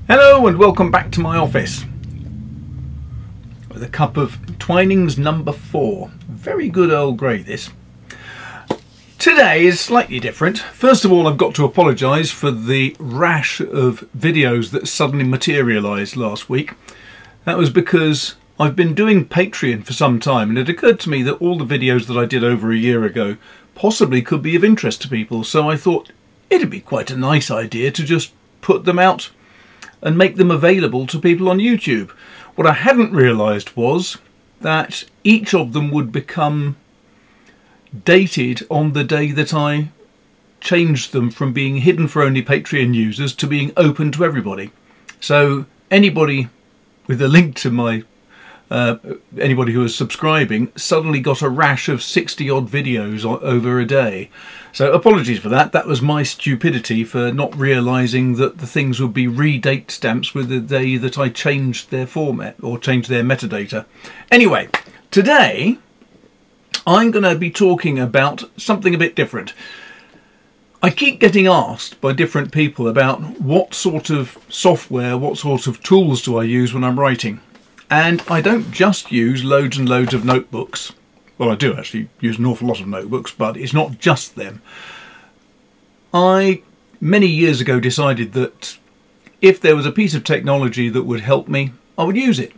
Hello and welcome back to my office with a cup of Twinings number 4. Very good Earl Grey this. Today is slightly different. First of all, I've got to apologise for the rash of videos that suddenly materialised last week. That was because I've been doing Patreon for some time, and it occurred to me that all the videos that I did over a year ago possibly could be of interest to people, so I thought it'd be quite a nice idea to just put them out and make them available to people on YouTube. What I hadn't realised was that each of them would become dated on the day that I changed them from being hidden for only Patreon users to being open to everybody. So anybody with a link to my anybody who was subscribing suddenly got a rash of 60 odd videos over a day. So apologies for that. That was my stupidity for not realising that the things would be redate stamps with the day that I changed their format or changed their metadata. Anyway, today I'm going to be talking about something a bit different. I keep getting asked by different people about what sort of software, what sort of tools do I use when I'm writing. And I don't just use loads and loads of notebooks. Well, I do actually use an awful lot of notebooks, but it's not just them. I, many years ago, decided that if there was a piece of technology that would help me, I would use it.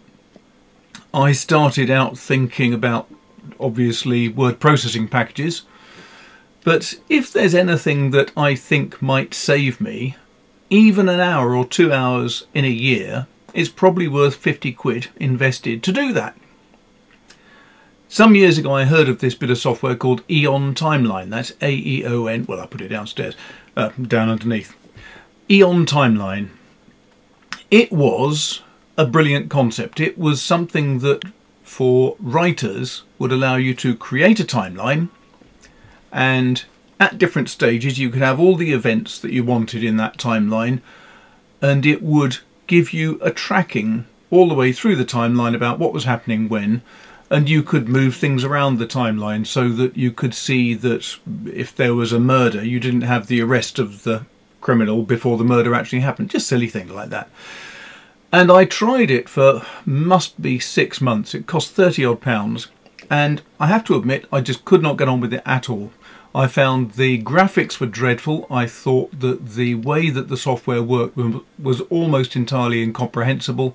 I started out thinking about, obviously, word processing packages. But if there's anything that I think might save me, even an hour or 2 hours in a year, it's probably worth 50 quid invested to do that. Some years ago I heard of this bit of software called Aeon Timeline. That's A-E-O-N. Well, I put it downstairs, down underneath. Aeon Timeline. It was a brilliant concept. It was something that for writers would allow you to create a timeline, and at different stages you could have all the events that you wanted in that timeline, and it would give you a tracking all the way through the timeline about what was happening when, and you could move things around the timeline so that you could see that if there was a murder you didn't have the arrest of the criminal before the murder actually happened. Just silly things like that. And I tried it for must be 6 months. It cost 30 odd pounds, and I have to admit I just could not get on with it at all. I found the graphics were dreadful. I thought that the way that the software worked was almost entirely incomprehensible.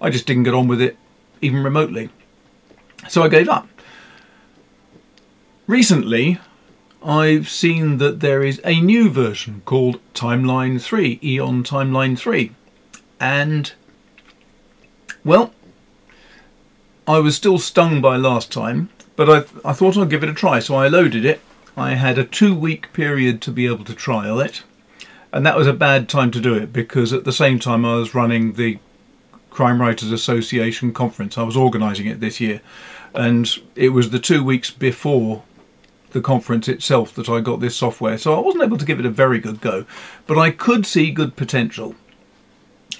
I just didn't get on with it even remotely. So I gave up. Recently, I've seen that there is a new version called Timeline 3, Aeon Timeline 3. And, well, I was still stung by last time, but I thought I'd give it a try, so I loaded it. I had a 2-week period to be able to trial it, and that was a bad time to do it because at the same time I was running the Crime Writers Association conference. I was organising it this year, and it was the 2 weeks before the conference itself that I got this software, so I wasn't able to give it a very good go, but I could see good potential.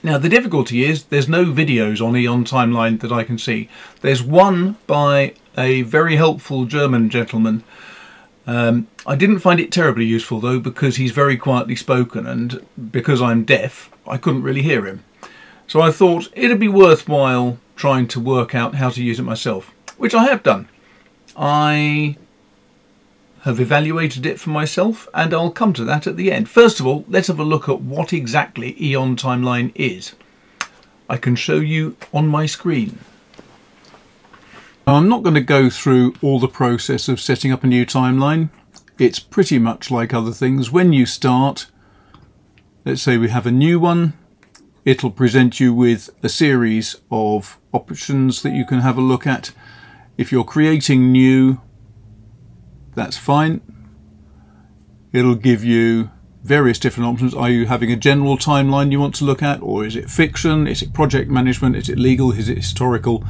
Now the difficulty is there's no videos on Aeon Timeline that I can see. There's one by a very helpful German gentleman. I didn't find it terribly useful though, because he's very quietly spoken, and because I'm deaf I couldn't really hear him. So I thought it'd be worthwhile trying to work out how to use it myself, which I have done. I have evaluated it for myself, and I'll come to that at the end. First of all, let's have a look at what exactly Aeon Timeline is. I can show you on my screen. I'm not going to go through all the process of setting up a new timeline. It's pretty much like other things. When you start, let's say we have a new one, it'll present you with a series of options that you can have a look at. If you're creating new, that's fine. It'll give you various different options. Are you having a general timeline you want to look at, or is it fiction? Is it project management? Is it legal? Is it historical?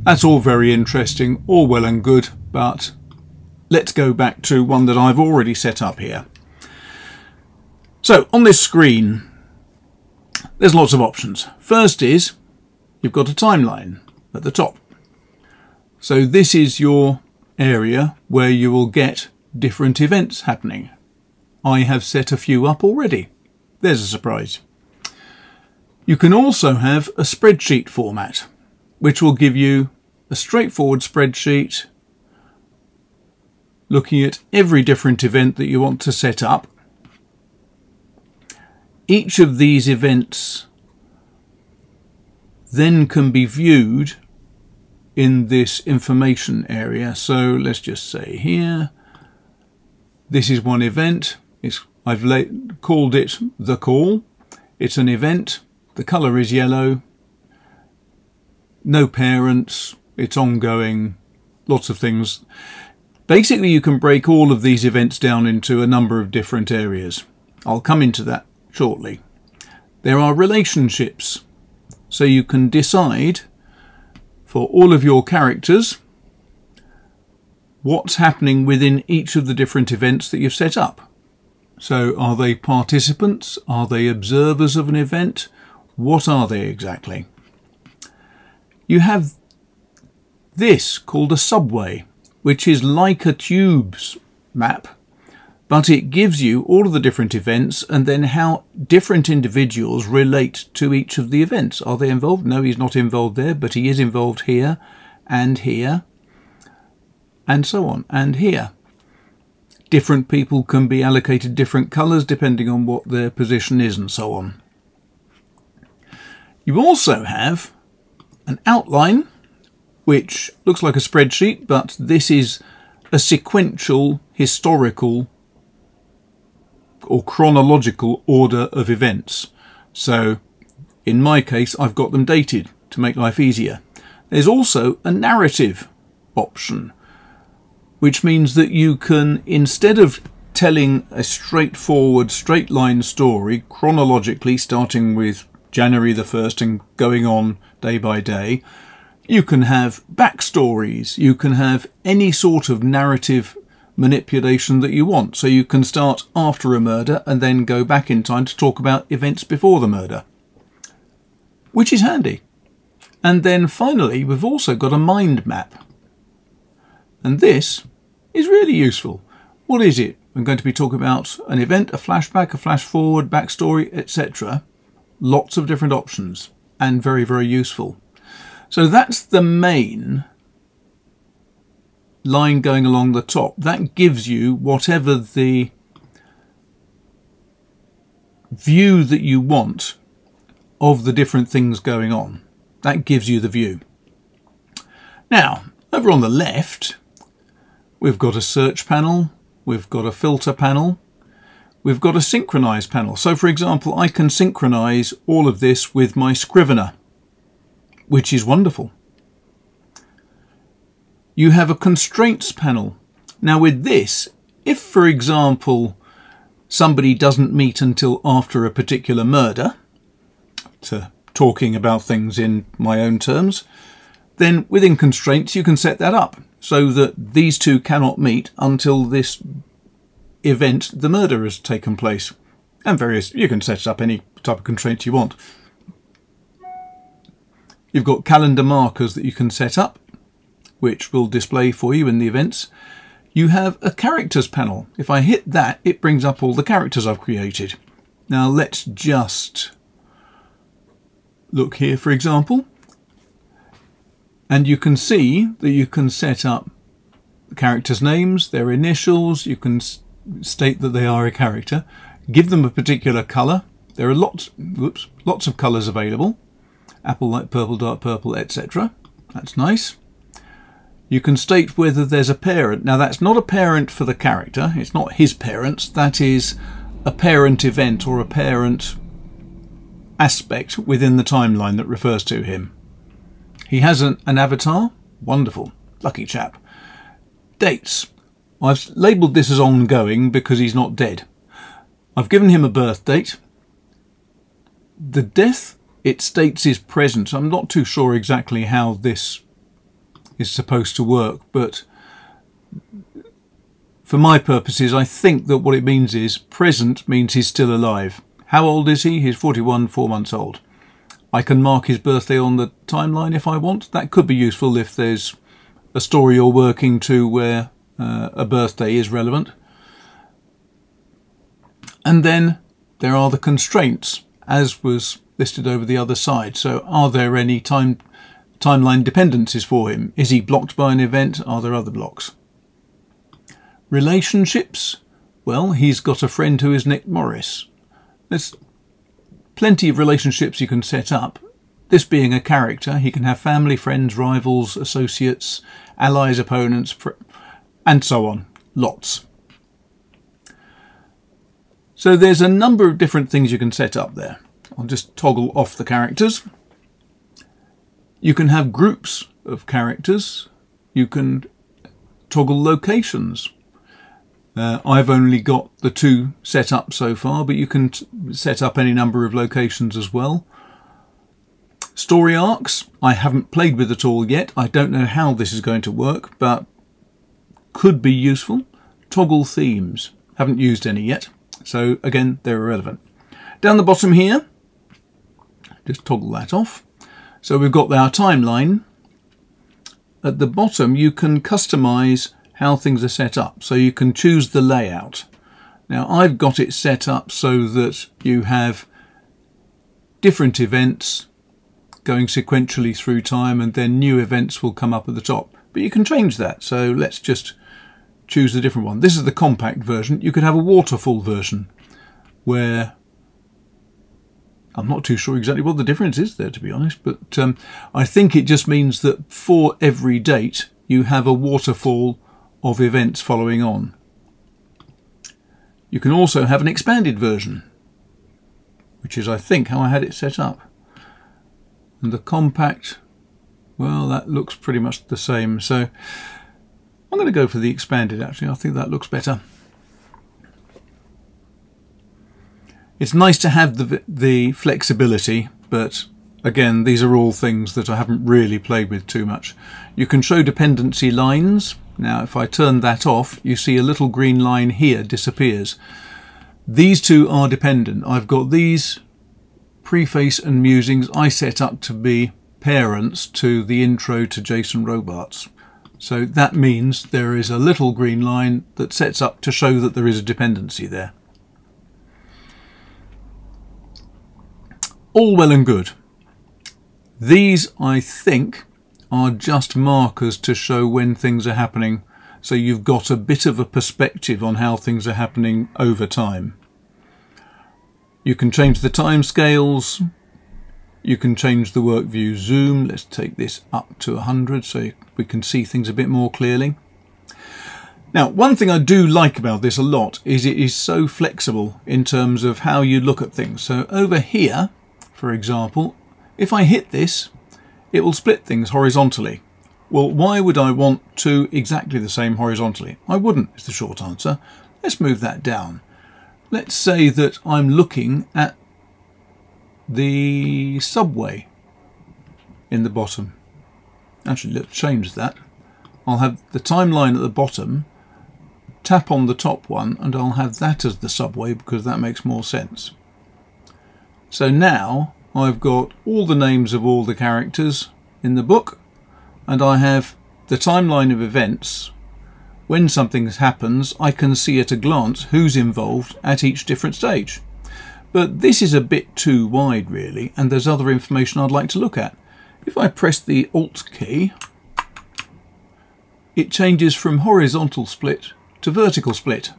That's all very interesting, all well and good, but let's go back to one that I've already set up here. So on this screen, there's lots of options. First is you've got a timeline at the top. So this is your area where you will get different events happening. I have set a few up already. There's a surprise. You can also have a spreadsheet format, which will give you a straightforward spreadsheet looking at every different event that you want to set up. Each of these events then can be viewed in this information area. So let's just say here, this is one event. I've called it the call. It's an event. The colour is yellow. No parents. It's ongoing. Lots of things. Basically, you can break all of these events down into a number of different areas. I'll come into that shortly. There are relationships. So you can decide for all of your characters what's happening within each of the different events that you've set up. So are they participants? Are they observers of an event? What are they exactly? You have this called a subway, which is like a tubes map, but it gives you all of the different events and then how different individuals relate to each of the events. Are they involved? No, he's not involved there, but he is involved here, and so on, and here. Different people can be allocated different colours depending on what their position is and so on. You also have an outline, which looks like a spreadsheet, but this is a sequential, historical or chronological order of events. So in my case, I've got them dated to make life easier. There's also a narrative option, which means that you can, instead of telling a straightforward, straight line story chronologically, starting with January the 1st and going on day by day, you can have backstories, you can have any sort of narrative manipulation that you want. So you can start after a murder and then go back in time to talk about events before the murder, which is handy. And then finally, we've also got a mind map. And this is really useful. What is it? I'm going to be talking about an event, a flashback, a flash forward, backstory, etc. Lots of different options and very, very useful. So that's the main line going along the top. That gives you whatever the view that you want of the different things going on. That gives you the view. Now, over on the left, we've got a search panel, we've got a filter panel, we've got a synchronize panel. So for example, I can synchronize all of this with my Scrivener, which is wonderful. You have a constraints panel. Now with this, if for example, somebody doesn't meet until after a particular murder, talking about things in my own terms, then within constraints you can set that up so that these two cannot meet until this event, the murder, has taken place. And you can set up any type of constraint you want. You've got calendar markers that you can set up, which will display for you in the events. You have a characters panel. If I hit that, it brings up all the characters I've created. Now let's just look here, for example. And you can see that you can set up the characters' names, their initials. You can state that they are a character. Give them a particular colour. There are lots of colours available. Apple, light purple, dark purple, etc. That's nice. You can state whether there's a parent. Now that's not a parent for the character. It's not his parents. That is a parent event or a parent aspect within the timeline that refers to him. He has an avatar. Wonderful. Lucky chap. Dates. I've labelled this as ongoing because he's not dead. I've given him a birth date. The death, it states, is present. I'm not too sure exactly how this is supposed to work, but for my purposes, I think that what it means is present means he's still alive. How old is he? He's 41, 4 months old. I can mark his birthday on the timeline if I want. That could be useful if there's a story you're working to where a birthday is relevant. And then there are the constraints, as was listed over the other side. So are there any timeline dependencies for him? Is he blocked by an event? Are there other blocks? Relationships. Well, he's got a friend who is Nick Morris. There's plenty of relationships you can set up. This being a character, he can have family, friends, rivals, associates, allies, opponents, and so on. Lots. So there's a number of different things you can set up there. I'll just toggle off the characters. You can have groups of characters. You can toggle locations. I've only got the 2 set up so far, but you can set up any number of locations as well. Story arcs, I haven't played with at all yet. I don't know how this is going to work, but could be useful. Toggle themes, haven't used any yet, so again, they're irrelevant. Down the bottom here, just toggle that off. So we've got our timeline. At the bottom, you can customize how things are set up. So you can choose the layout. Now I've got it set up so that you have different events going sequentially through time, and then new events will come up at the top. But you can change that. So let's just choose a different one. This is the compact version. You could have a waterfall version where I'm not too sure exactly what the difference is there, to be honest, but I think it just means that for every date you have a waterfall of events following on. You can also have an expanded version, which is, I think, how I had it set up. And the compact, well, that looks pretty much the same. So I'm going to go for the expanded, actually. I think that looks better. It's nice to have the flexibility, but again, these are all things that I haven't really played with too much. You can show dependency lines. Now, if I turn that off, you see a little green line here disappears. These 2 are dependent. I've got these preface and musings I set up to be parents to the intro to Jason Robarts. So that means there is a little green line that sets up to show that there is a dependency there. All well and good. These, I think, are just markers to show when things are happening, so you've got a bit of a perspective on how things are happening over time. You can change the time scales. You can change the work view zoom. Let's take this up to 100 so we can see things a bit more clearly. Now, one thing I do like about this a lot is it is so flexible in terms of how you look at things. So over here, for example, if I hit this, it will split things horizontally. Well, why would I want 2 exactly the same horizontally? I wouldn't, is the short answer. Let's move that down. Let's say that I'm looking at the subway in the bottom. Actually, let's change that. I'll have the timeline at the bottom, tap on the top one, and I'll have that as the subway because that makes more sense. So now I've got all the names of all the characters in the book, and I have the timeline of events. When something happens, I can see at a glance who's involved at each different stage. But this is a bit too wide, really, and there's other information I'd like to look at. If I press the Alt key, it changes from horizontal split to vertical split.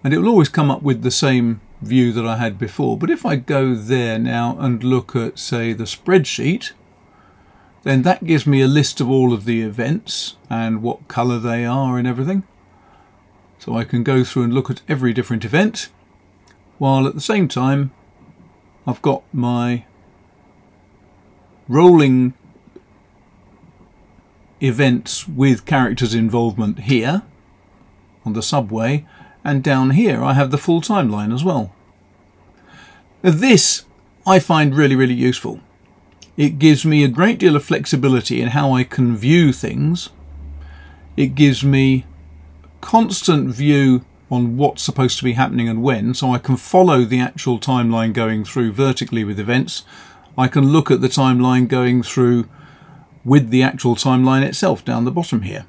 And it will always come up with the same view that I had before. But if I go there now and look at, say, the spreadsheet, then that gives me a list of all of the events and what colour they are and everything. So I can go through and look at every different event, while at the same time I've got my rolling events with characters' involvement here on the subway, and down here I have the full timeline as well. Now this I find really, really useful. It gives me a great deal of flexibility in how I can view things. It gives me constant view on what's supposed to be happening and when, so I can follow the actual timeline going through vertically with events. I can look at the timeline going through with the actual timeline itself down the bottom here.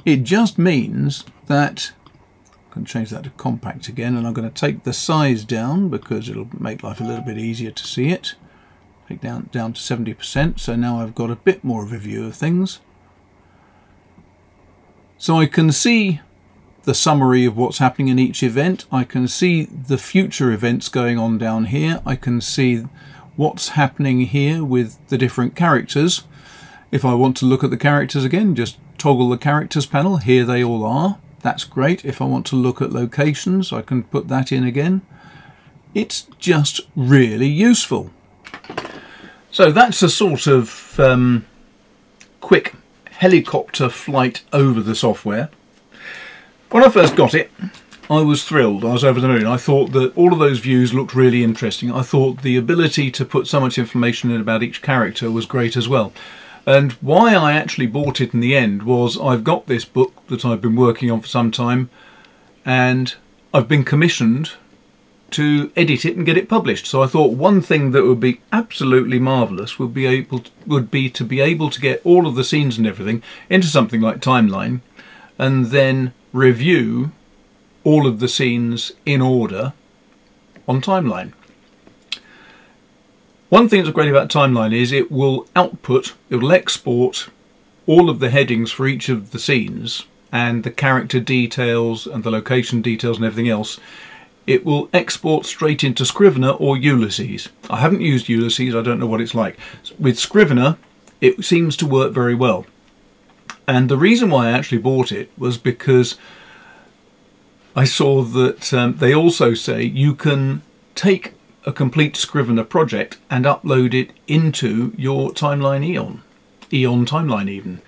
It just means that, can change that to compact again, and I'm going to take the size down because it'll make life a little bit easier to see it. Take down to 70%, so now I've got a bit more of a view of things. So I can see the summary of what's happening in each event. I can see the future events going on down here. I can see what's happening here with the different characters. If I want to look at the characters again, just toggle the characters panel. Here they all are. That's great. If I want to look at locations, I can put that in again. It's just really useful. So that's a sort of quick helicopter flight over the software. When I first got it, I was thrilled. I was over the moon. I thought that all of those views looked really interesting. I thought the ability to put so much information in about each character was great as well. And why I actually bought it in the end was I've got this book that I've been working on for some time, and I've been commissioned to edit it and get it published. So I thought one thing that would be absolutely marvellous would be to be able to get all of the scenes and everything into something like Timeline, and then review all of the scenes in order on Timeline. One thing that's great about Timeline is it will export all of the headings for each of the scenes and the character details and the location details and everything else. It will export straight into Scrivener or Ulysses. I haven't used Ulysses, I don't know what it's like. With Scrivener, it seems to work very well. And the reason why I actually bought it was because I saw that they also say you can take a complete Scrivener project and upload it into your Timeline Aeon Timeline even.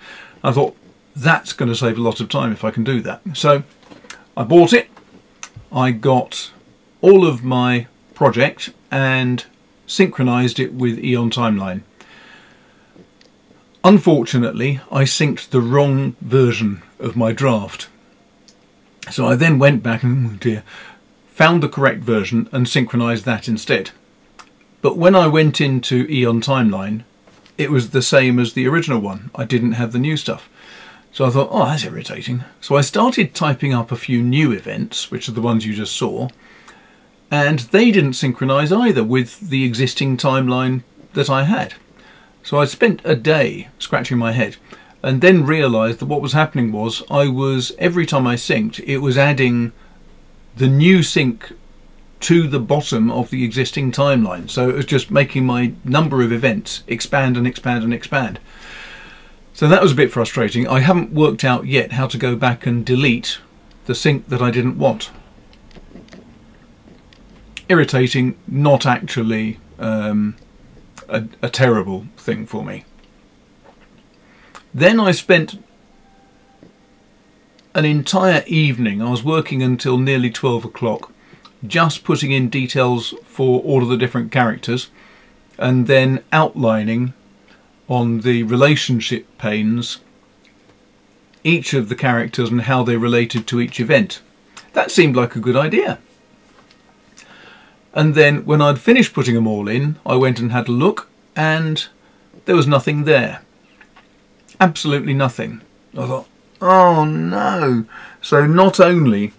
I thought that's going to save a lot of time if I can do that. So I bought it, I got all of my project and synchronized it with Aeon Timeline. Unfortunately, I synced the wrong version of my draft. So I then went back and, oh dear, found the correct version and synchronized that instead. But when I went into Aeon Timeline, it was the same as the original one. I didn't have the new stuff. So I thought, oh, that's irritating. So I started typing up a few new events, which are the ones you just saw, and they didn't synchronize either with the existing timeline that I had. So I spent a day scratching my head and then realized that what was happening was every time I synced, it was adding the new sync to the bottom of the existing timeline. So it was just making my number of events expand and expand and expand. So that was a bit frustrating. I haven't worked out yet how to go back and delete the sync that I didn't want. Irritating, not actually a terrible thing for me. Then I spent an entire evening, I was working until nearly 12 o'clock, just putting in details for all of the different characters and then outlining on the relationship panes each of the characters and how they related to each event. That seemed like a good idea. And then when I'd finished putting them all in, I went and had a look and there was nothing there. Absolutely nothing. I thought, oh no. So not only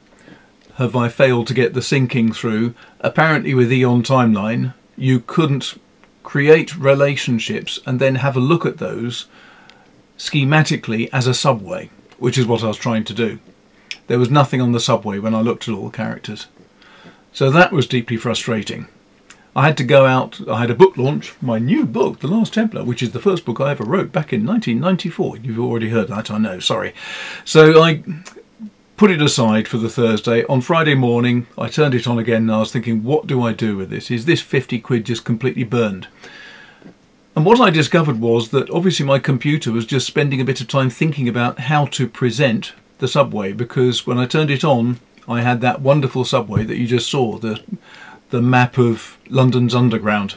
have I failed to get the syncing through, apparently with Aeon Timeline, you couldn't create relationships and then have a look at those schematically as a subway, which is what I was trying to do. There was nothing on the subway when I looked at all the characters. So that was deeply frustrating. I had to go out, I had a book launch, my new book, The Last Templar, which is the first book I ever wrote back in 1994. You've already heard that, I know, sorry. So I put it aside for the Thursday. On Friday morning, I turned it on again and I was thinking, what do I do with this? Is this 50 quid just completely burned? And what I discovered was that obviously my computer was just spending a bit of time thinking about how to present the subway, because when I turned it on, I had that wonderful subway that you just saw, the map of London's Underground.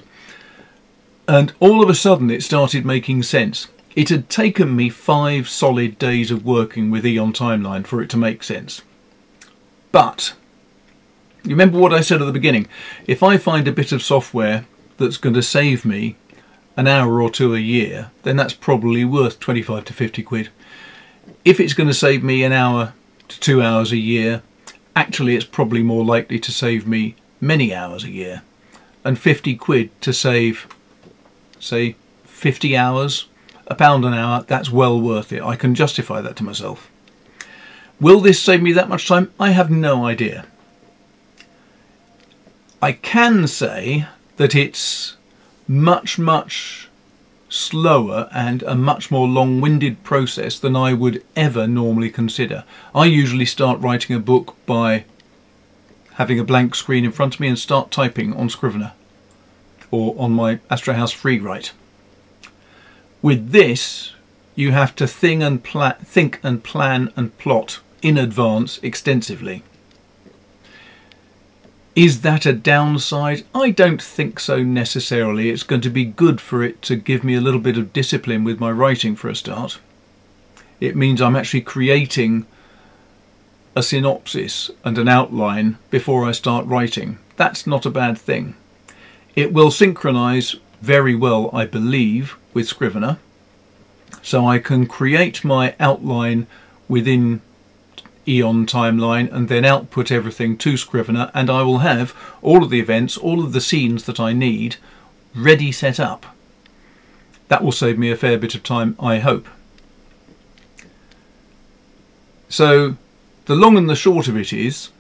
And all of a sudden it started making sense. It had taken me 5 solid days of working with Aeon Timeline for it to make sense. But, you remember what I said at the beginning? If I find a bit of software that's going to save me an hour or two a year, then that's probably worth 25 to 50 quid. If it's going to save me an hour to 2 hours a year, actually it's probably more likely to save me many hours a year. And 50 quid to save, say, 50 hours, £1 an hour, that's well worth it. I can justify that to myself. Will this save me that much time? I have no idea. I can say that it's much, much slower and a much more long-winded process than I would ever normally consider. I usually start writing a book by having a blank screen in front of me and start typing on Scrivener or on my Astro House FreeWrite. With this, you have to think and plan and plot in advance extensively. Is that a downside? I don't think so necessarily. It's going to be good for it to give me a little bit of discipline with my writing for a start. It means I'm actually creating a synopsis and an outline before I start writing. That's not a bad thing. It will synchronise very well, I believe, with Scrivener. So I can create my outline within Aeon timeline and then output everything to Scrivener, and I will have all of the events, all of the scenes that I need ready set up. That will save me a fair bit of time, I hope. So the long and the short of it is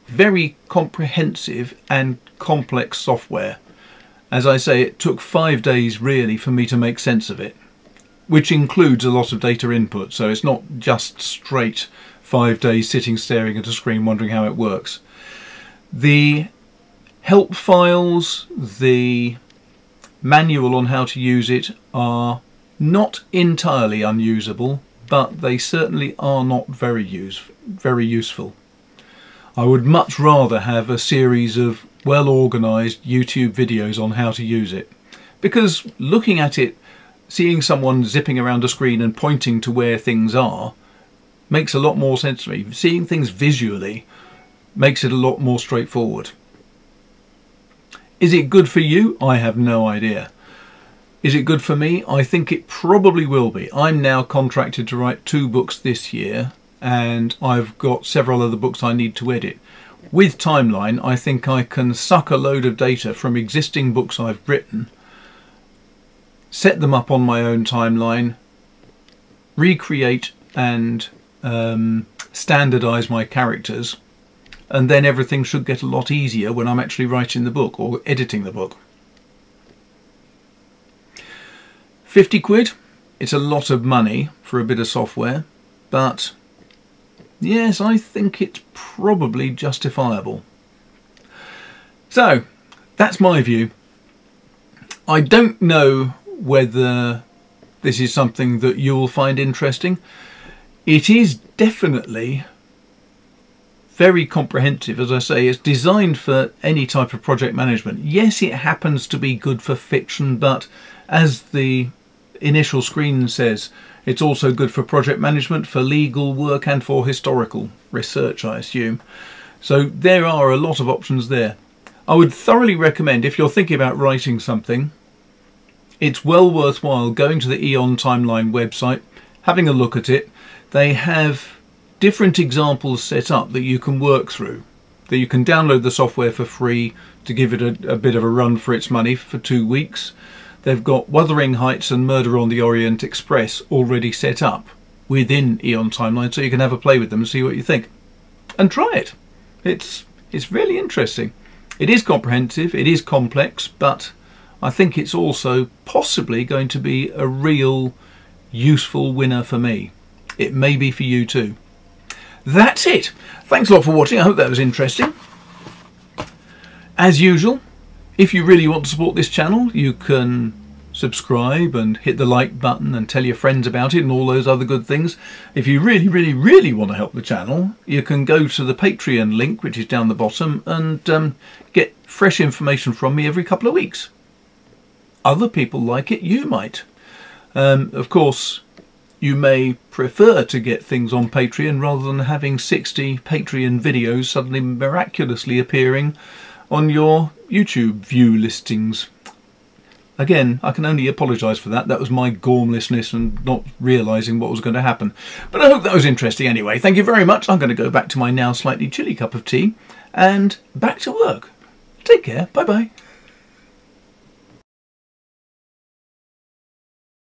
very comprehensive and complex software. As I say, it took 5 days really for me to make sense of it, which includes a lot of data input, so it's not just straight 5 days sitting staring at a screen wondering how it works. The help files, the manual on how to use it are not entirely unusable, but they certainly are not very useful. I would much rather have a series of well-organised YouTube videos on how to use it, because looking at it, seeing someone zipping around a screen and pointing to where things are makes a lot more sense to me. Seeing things visually makes it a lot more straightforward. Is it good for you? I have no idea. Is it good for me? I think it probably will be. I'm now contracted to write 2 books this year, and I've got several other books I need to edit. With Timeline, I think I can suck a load of data from existing books I've written, set them up on my own timeline, recreate and standardise my characters, and then everything should get a lot easier when I'm actually writing the book or editing the book. 50 quid, it's a lot of money for a bit of software, but yes, I think it's probably justifiable. So, that's my view. I don't know whether this is something that you will find interesting. It is definitely very comprehensive. As I say, it's designed for any type of project management. Yes, it happens to be good for fiction, but as the initial screen says, it's also good for project management, for legal work and for historical research, I assume. So there are a lot of options there. I would thoroughly recommend, if you're thinking about writing something, it's well worthwhile going to the Aeon Timeline website, having a look at it. They have different examples set up that you can work through, that you can download the software for free to give it a bit of a run for its money for 2 weeks. They've got Wuthering Heights and Murder on the Orient Express already set up within Aeon Timeline, so you can have a play with them and see what you think. And try it. It's really interesting. It is comprehensive, it is complex, but I think it's also possibly going to be a real useful winner for me. It may be for you too. That's it. Thanks a lot for watching. I hope that was interesting. As usual, if you really want to support this channel, you can subscribe and hit the like button and tell your friends about it and all those other good things. If you really want to help the channel, you can go to the Patreon link, which is down the bottom, and get fresh information from me every couple of weeks. Other people like it, you might. Of course, you may prefer to get things on Patreon rather than having 60 Patreon videos suddenly miraculously appearing on your YouTube view listings. Again, I can only apologise for that. That was my gormlessness and not realising what was going to happen. But I hope that was interesting anyway. Thank you very much. I'm going to go back to my now slightly chilly cup of tea and back to work. Take care. Bye-bye.